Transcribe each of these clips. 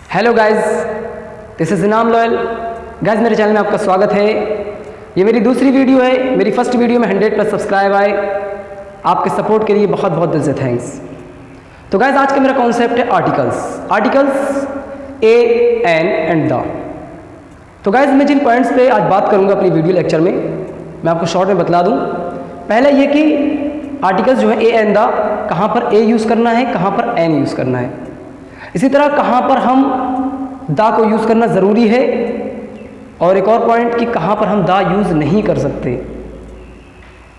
Hello guys, this is इनाम loyal. Guys, मेरे channel में आपका स्वागत है। ये मेरी दूसरी वीडियो है। मेरी फर्स्ट वीडियो में 100+ सब्सक्राइब आए। आपके सपोर्ट के लिए बहुत बहुत दिल से थैंक्स। तो गाइस, आज का मेरा कॉन्सेप्ट है articles A, an and the. तो गाइस, मैं जिन पॉइंट्स पे आज बात करूँगा अपनी वीडियो लेक्चर में, मैं आपको शॉर्ट में बतला दूँ। पहले ये कि आर्टिकल्स जो है ए एंड द, कहाँ पर ए यूज़ करना है, कहाँ पर एन यूज़ करना है। इसी तरह कहाँ पर हम दा को यूज़ करना ज़रूरी है, और एक और पॉइंट कि कहाँ पर हम दा यूज़ नहीं कर सकते।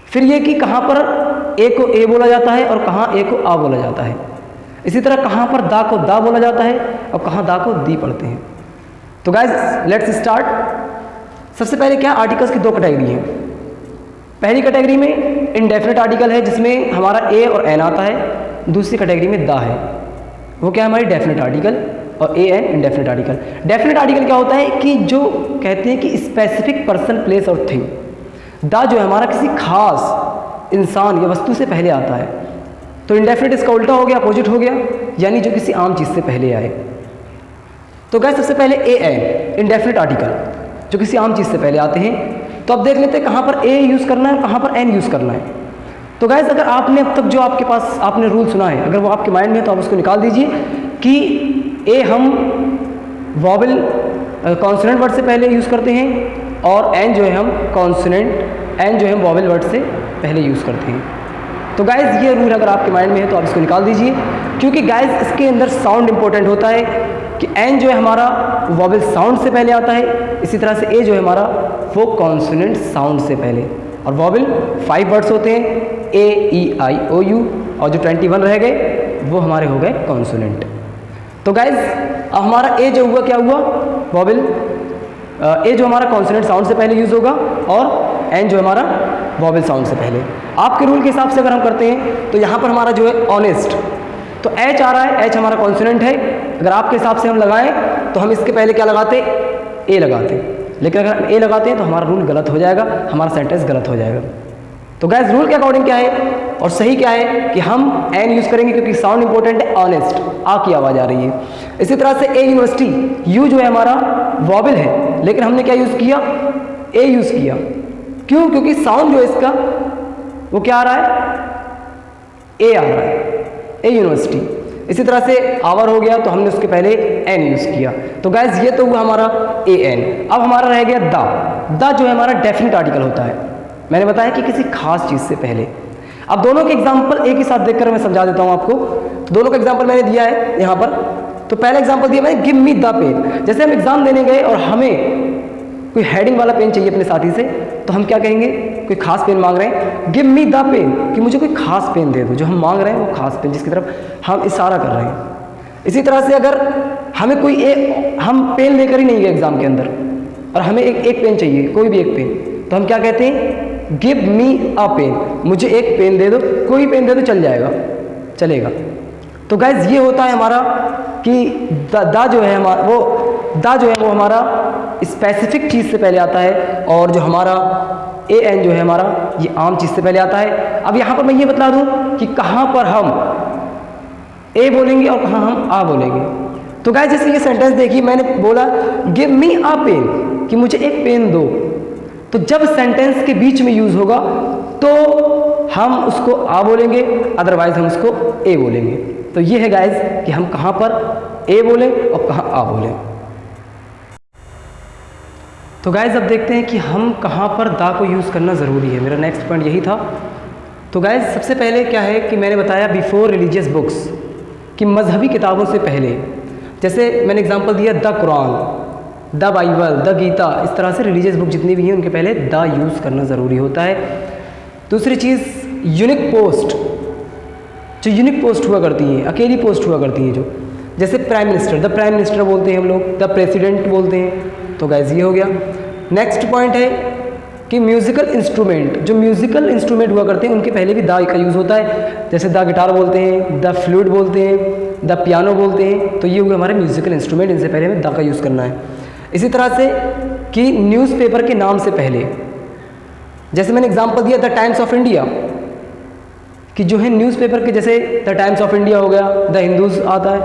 फिर ये कि कहाँ पर ए को ए बोला जाता है और कहाँ ए को आ बोला जाता है। इसी तरह कहाँ पर दा को दा बोला जाता है और कहाँ दा को दी पढ़ते हैं। तो गाइस, लेट्स स्टार्ट। सबसे पहले क्या, आर्टिकल्स की दो कैटेगरी हैं। पहली कैटेगरी में इंडेफिनिट आर्टिकल है, जिसमें हमारा ए और एन आता है। दूसरी कैटेगरी में दा है, वो क्या है, हमारी डेफिनेट आर्टिकल, और a an indefinite article. Definite article क्या होता है कि जो कहते हैं कि स्पेसिफिक पर्सन, प्लेस और थिंग। दा जो है हमारा किसी खास इंसान या वस्तु से पहले आता है। तो इंडेफिनेट इसका उल्टा हो गया, अपोजिट हो गया, यानी जो किसी आम चीज़ से पहले आए। तो गाइस, सबसे पहले ए एन इंडेफिनेट आर्टिकल, जो किसी आम चीज़ से पहले आते हैं। तो अब देख लेते हैं कहाँ पर ए यूज़ करना है, कहाँ पर एन यूज़ करना है। तो गाइस, अगर आपने अब तक जो आपके पास आपने रूल सुना है, अगर वो आपके माइंड में है तो आप उसको निकाल दीजिए कि ए हम वॉवल कॉन्सोनेंट वर्ड से पहले यूज़ करते हैं, और एन जो है हम वॉवल वर्ड से पहले यूज़ करते हैं। तो गाइस, ये रूल अगर आपके माइंड में है तो आप इसको निकाल दीजिए, क्योंकि गाइस इसके अंदर साउंड इंपॉर्टेंट होता है कि एन जो है हमारा वॉवल साउंड से पहले आता है। इसी तरह से ए जो है हमारा वो कॉन्सोनेंट साउंड से पहले। और वॉवल 5 वर्ड्स होते हैं, ए ई आई ओ यू, और जो 21 रह गए वो हमारे हो गए कॉन्सोनेंट। तो गाइज, अब हमारा ए जो हुआ क्या हुआ, वॉवल ए जो हमारा कॉन्सोनेंट साउंड से पहले यूज़ होगा, और एन जो हमारा वॉवल साउंड से पहले। आपके रूल के हिसाब से अगर हम करते हैं तो यहाँ पर हमारा जो है ऑनेस्ट, तो एच आ रहा है, एच हमारा कॉन्सोनेंट है। अगर आपके हिसाब से हम लगाएं तो हम इसके पहले क्या लगाते, ए लगाते। लेकिन अगर हम ए लगाते हैं तो हमारा रूल गलत हो जाएगा, हमारा सेंटेंस गलत हो जाएगा। तो गाइस, रूल के अकॉर्डिंग क्या है और सही क्या है कि हम एन यूज़ करेंगे, क्योंकि साउंड इंपॉर्टेंट है। ऑनेस्ट, आ की आवाज़ आ रही है। इसी तरह से ए यूनिवर्सिटी, यू जो है हमारा वॉवल है, लेकिन हमने क्या यूज़ किया, ए यूज़ किया। क्यों? क्योंकि साउंड जो है इसका वो क्या आ रहा है, ए आ रहा है, ए यूनिवर्सिटी। इसी तरह से आवर हो गया, तो हमने उसके पहले एन यूज़ किया। तो गाइस, ये तो हुआ हमारा ए एन। अब हमारा रह गया दा जो है हमारा डेफिनेट आर्टिकल होता है। मैंने बताया कि किसी खास चीज़ से पहले। अब दोनों के एग्जाम्पल एक ही साथ देखकर मैं समझा देता हूँ आपको। तो दोनों का एग्जाम्पल मैंने दिया है यहाँ पर। तो पहला एग्जाम्पल दिया मैंने, गिव मी द पेन। जैसे हम एग्जाम देने गए और हमें कोई हेडिंग वाला पेन चाहिए अपने साथी से, तो हम क्या कहेंगे, कोई खास पेन मांग रहे हैं, गिव मी द पेन, कि मुझे कोई खास पेन दे दो। जो हम मांग रहे हैं वो खास पेन, जिसकी तरफ हम इशारा कर रहे हैं। इसी तरह से अगर हमें हम पेन लेकर ही नहीं गए एग्जाम के अंदर, और हमें एक पेन चाहिए, कोई भी एक पेन, तो हम क्या कहते हैं, गिव मी अ पेन, मुझे एक पेन दे दो, कोई पेन दे दो चल जाएगा, चलेगा। तो गाइज, ये होता है हमारा कि दा जो है वो हमारा स्पेसिफिक चीज़ से पहले आता है, और जो हमारा ए एन जो है हमारा, ये आम चीज़ से पहले आता है। अब यहाँ पर मैं ये बता दूँ कि कहाँ पर हम ए बोलेंगे और कहाँ हम आ बोलेंगे। तो गाइज, जैसे ये सेंटेंस देखिए, मैंने बोला गिव मी अ पेन, कि मुझे एक पेन दो। तो जब सेंटेंस के बीच में यूज़ होगा तो हम उसको आ बोलेंगे, अदरवाइज हम उसको ए बोलेंगे। तो ये है गाइज कि हम कहाँ पर ए बोलें और कहाँ आ बोलें। तो गाइज, अब देखते हैं कि हम कहाँ पर दा को यूज़ करना ज़रूरी है। मेरा नेक्स्ट पॉइंट यही था। तो गाइज, सबसे पहले क्या है कि मैंने बताया बिफोर रिलीजियस बुक्स, कि मजहबी किताबों से पहले। जैसे मैंने एग्जांपल दिया the Quran, the Bible, the Gita, इस तरह से रिलीजियस बुक जितनी भी हैं उनके पहले द यूज़ करना ज़रूरी होता है। दूसरी चीज़, यूनिक पोस्ट, जो यूनिक पोस्ट हुआ करती हैं, अकेली पोस्ट हुआ करती हैं, जो जैसे prime minister, the prime minister बोलते हैं हम लोग, द प्रेसिडेंट बोलते हैं। तो गाइस, ये हो गया। नेक्स्ट पॉइंट है कि म्यूज़िकल इंस्ट्रूमेंट, जो म्यूज़िकल इंस्ट्रूमेंट हुआ करते हैं उनके पहले भी द का यूज़ होता है। जैसे द गिटार बोलते हैं, द फ्लूट बोलते हैं, द पियानो बोलते हैं। तो ये हुए हमारे म्यूज़िकल इंस्ट्रूमेंट, इनसे पहले हमें द का यूज़ करना है। इसी तरह से कि न्यूज़पेपर के नाम से पहले, जैसे मैंने एग्जांपल दिया द टाइम्स ऑफ इंडिया, कि जो है न्यूज़पेपर के, जैसे द टाइम्स ऑफ इंडिया हो गया, द हिंदूज़ आता है,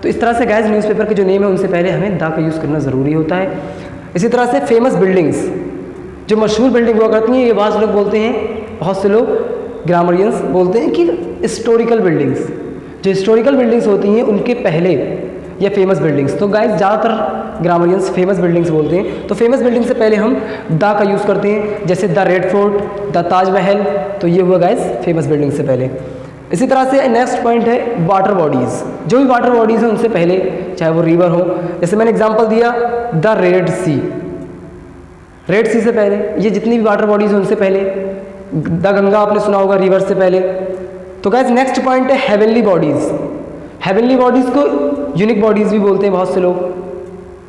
तो इस तरह से गाइस न्यूज़पेपर के जो नेम है उनसे पहले हमें दा का यूज़ करना ज़रूरी होता है। इसी तरह से फेमस बिल्डिंग्स, जो मशहूर बिल्डिंग हुआ करती हैं, ये बहुत से लोग बोलते हैं, बहुत से लोग ग्रामरियंस बोलते हैं कि हिस्टोरिकल बिल्डिंग्स, जो हिस्टोरिकल बिल्डिंग्स होती हैं उनके पहले या फेमस बिल्डिंग्स। तो गाइस ज़्यादातर ग्रामरियंस फेमस बिल्डिंग्स बोलते हैं, तो फेमस बिल्डिंग से पहले हम दा का यूज़ करते हैं, जैसे the red fort, the Taj Mahal. तो ये हुआ गाइस फेमस बिल्डिंग से पहले। इसी तरह से नेक्स्ट पॉइंट है वाटर बॉडीज़, जो भी वाटर बॉडीज़ हैं उनसे पहले, चाहे वो रिवर हो, जैसे मैंने एग्जांपल दिया द रेड सी, रेड सी से पहले, ये जितनी भी वाटर बॉडीज़ हैं उनसे पहले। द गंगा आपने सुना होगा, रिवर से पहले। तो गाइस नेक्स्ट पॉइंट है हेवनली बॉडीज़। हेवनली बॉडीज़ को यूनिक बॉडीज़ भी बोलते हैं बहुत से लोग,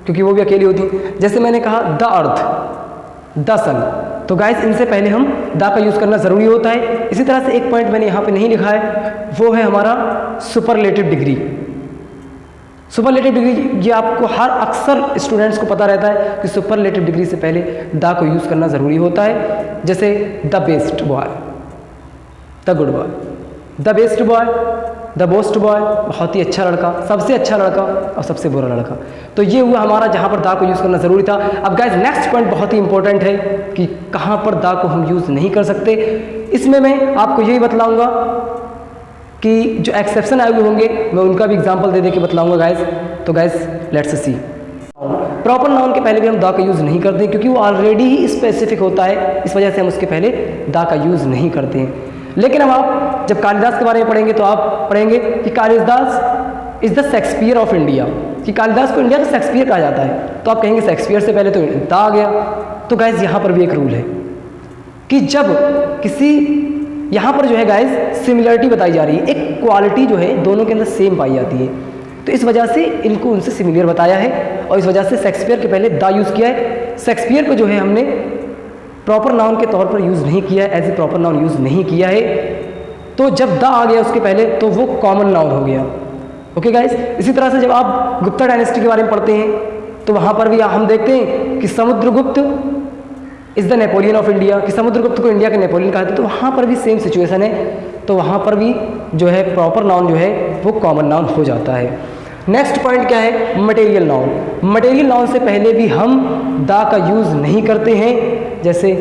क्योंकि वो भी अकेली होती हैं। जैसे मैंने कहा द अर्थ, द सन, तो गाइस इनसे पहले हम दा का यूज़ करना ज़रूरी होता है। इसी तरह से एक पॉइंट मैंने यहाँ पे नहीं लिखा है, वो है हमारा सुपरलेटिव डिग्री। सुपरलेटिव डिग्री ये आपको हर अक्सर स्टूडेंट्स को पता रहता है कि सुपरलेटिव डिग्री से पहले दा को यूज़ करना ज़रूरी होता है। जैसे the best boy, the good boy, the best boy, the best boy, बहुत ही अच्छा लड़का, सबसे अच्छा लड़का और सबसे बुरा लड़का। तो ये हुआ हमारा जहाँ पर दा को यूज़ करना ज़रूरी था। अब गाइस नेक्स्ट पॉइंट बहुत ही इंपॉर्टेंट है कि कहाँ पर दा को हम यूज़ नहीं कर सकते। इसमें मैं आपको यही बतलाऊँगा कि जो एक्सेप्शन आए हुए होंगे मैं उनका भी एग्जाम्पल दे के बतलाऊँगा गाइस। तो guys let's see, proper noun के पहले भी हम दा का यूज़ नहीं करते, क्योंकि वो ऑलरेडी ही स्पेसिफिक होता है, इस वजह से हम उसके पहले दा का यूज़ नहीं करते हैं। लेकिन अब आप जब कालिदास के बारे में पढ़ेंगे तो आप पढ़ेंगे कि Kalidas is the Shakespeare of India, कि कालिदास को इंडिया का शेक्सपियर कहा जाता है। तो आप कहेंगे शेक्सपियर से पहले तो दा आ गया। तो गाइस यहाँ पर भी एक रूल है कि जब किसी, यहाँ पर जो है गाइस सिमिलरिटी बताई जा रही है, एक क्वालिटी जो है दोनों के अंदर सेम पाई जाती है, तो इस वजह से इनको उनसे सिमिलर बताया है और इस वजह से शेक्सपियर के पहले दा यूज़ किया है। शेक्सपियर को जो है हमने प्रॉपर नाउन के तौर पर यूज़ नहीं किया है, as a proper noun use नहीं किया है। तो जब दा आ गया उसके पहले तो वो कॉमन नाउन हो गया। ओके गाइस, इसी तरह से जब आप गुप्ता डायनेस्टी के बारे में पढ़ते हैं तो वहाँ पर भी हम देखते हैं कि Samudragupta is the Napoleon of India, कि समुद्रगुप्त को इंडिया के नेपोलियन कहा था। तो वहाँ पर भी सेम सिचुएशन है, तो वहाँ पर भी जो है प्रॉपर नाउन जो है वो कॉमन नाउन हो जाता है। नेक्स्ट पॉइंट क्या है, मटेरियल नाउन। मटेरियल नाउन से पहले भी हम दा का यूज़ नहीं करते हैं, जैसे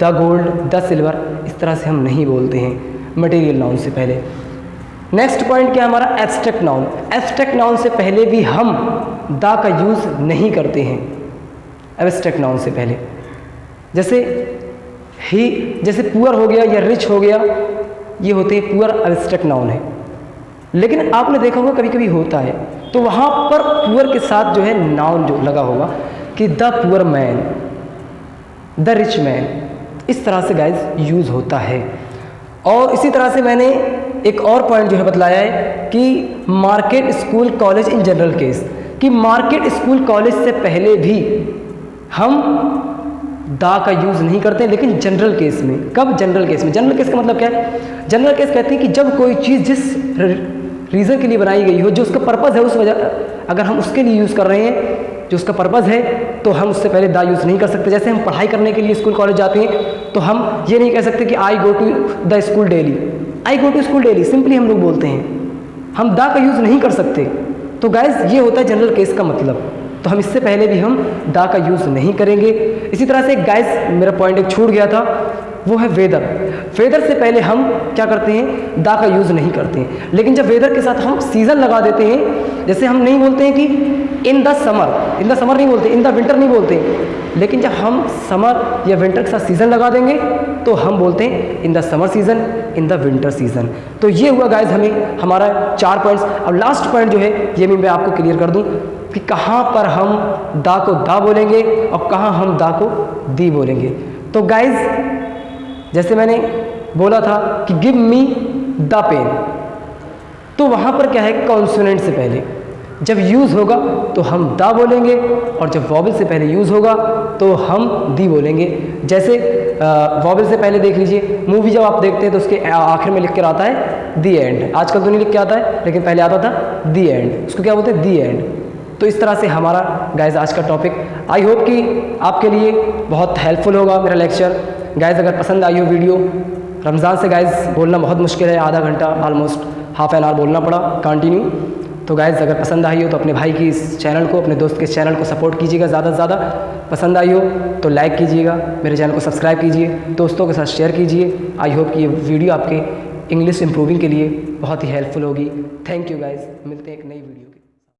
द गोल्ड, द सिल्वर, इस तरह से हम नहीं बोलते हैं मटेरियल नाउन से पहले। नेक्स्ट पॉइंट क्या है हमारा, एब्स्ट्रैक्ट नाउन। एब्स्ट्रैक्ट नाउन से पहले भी हम दा का यूज़ नहीं करते हैं, एब्स्ट्रैक्ट नाउन से पहले। जैसे ही, जैसे पुअर हो गया या रिच हो गया, ये होते हैं पुअर, एब्स्ट्रैक्ट नाउन है। लेकिन आपने देखा होगा कभी कभी होता है तो वहाँ पर पुअर के साथ जो है नाउन जो लगा होगा कि the poor man, the rich man, इस तरह से गाइज यूज़ होता है। और इसी तरह से मैंने एक और पॉइंट जो है बतलाया है कि market, school, college in general case, कि मार्केट, स्कूल, कॉलेज से पहले भी हम दा का यूज़ नहीं करते, लेकिन जनरल केस में। कब? जनरल केस में। जनरल केस का मतलब क्या है? जनरल केस कहते हैं कि जब कोई चीज़ जिस रीज़न के लिए बनाई गई हो, जो उसका पर्पज़ है, उस वजह अगर हम उसके लिए यूज़ कर रहे हैं, जो उसका पर्पज़ है, तो हम उससे पहले दा यूज़ नहीं कर सकते। जैसे हम पढ़ाई करने के लिए स्कूल कॉलेज जाते हैं तो हम ये नहीं कह सकते कि I go to the school daily, I go to school daily, simply हम लोग बोलते हैं, हम दा का यूज़ नहीं कर सकते। तो गाइज ये होता है जनरल केस का मतलब, तो हम इससे पहले भी हम दा का यूज़ नहीं करेंगे। इसी तरह से गाइज मेरा पॉइंट एक छूट गया था, वो है वेदर। वेदर से पहले हम क्या करते हैं? दा का यूज़ नहीं करते हैं। लेकिन जब वेदर के साथ हम सीज़न लगा देते हैं, जैसे हम नहीं बोलते हैं कि in the summer, in the summer नहीं बोलते, इन द विंटर नहीं बोलते, लेकिन जब हम समर या विंटर के साथ सीज़न लगा देंगे तो हम बोलते हैं in the summer season, in the winter season. तो ये हुआ गाइज हमें हमारा 4 पॉइंट्स। अब लास्ट पॉइंट जो है ये मैं आपको क्लियर कर दूं कि कहाँ पर हम दा को दा बोलेंगे और कहाँ हम दा को दी बोलेंगे। तो गाइज जैसे मैंने बोला था कि गिव मी द पेन, तो वहाँ पर क्या है, कॉन्सोनेंट से पहले जब यूज़ होगा तो हम दा बोलेंगे, और जब वॉवल से पहले यूज़ होगा तो हम दी बोलेंगे। जैसे वॉवल से पहले देख लीजिए, मूवी जब आप देखते हैं तो उसके आखिर में लिख कर आता है दी एंड। आजकल तो नहीं लिख के आता है, लेकिन पहले आता था दी एंड, उसको क्या बोलते हैं? दी एंड। तो इस तरह से हमारा गाइज आज का टॉपिक, आई होप कि आपके लिए बहुत हेल्पफुल होगा मेरा लेक्चर। गाइज अगर पसंद आई हो वीडियो, रमज़ान से गाइज बोलना बहुत मुश्किल है, आधा घंटा ऑलमोस्ट हाफ एन आवर बोलना पड़ा कंटिन्यू, तो गाइज़ अगर पसंद आई हो तो अपने भाई की इस चैनल को, अपने दोस्त के इस चैनल को सपोर्ट कीजिएगा ज़्यादा से ज़्यादा। पसंद आई हो तो लाइक कीजिएगा, मेरे चैनल को सब्सक्राइब कीजिए, दोस्तों के साथ शेयर कीजिए। आई होप कि ये वीडियो आपके इंग्लिश इम्प्रूविंग के लिए बहुत ही हेल्पफुल होगी। थैंक यू गाइज़, मिलते हैं एक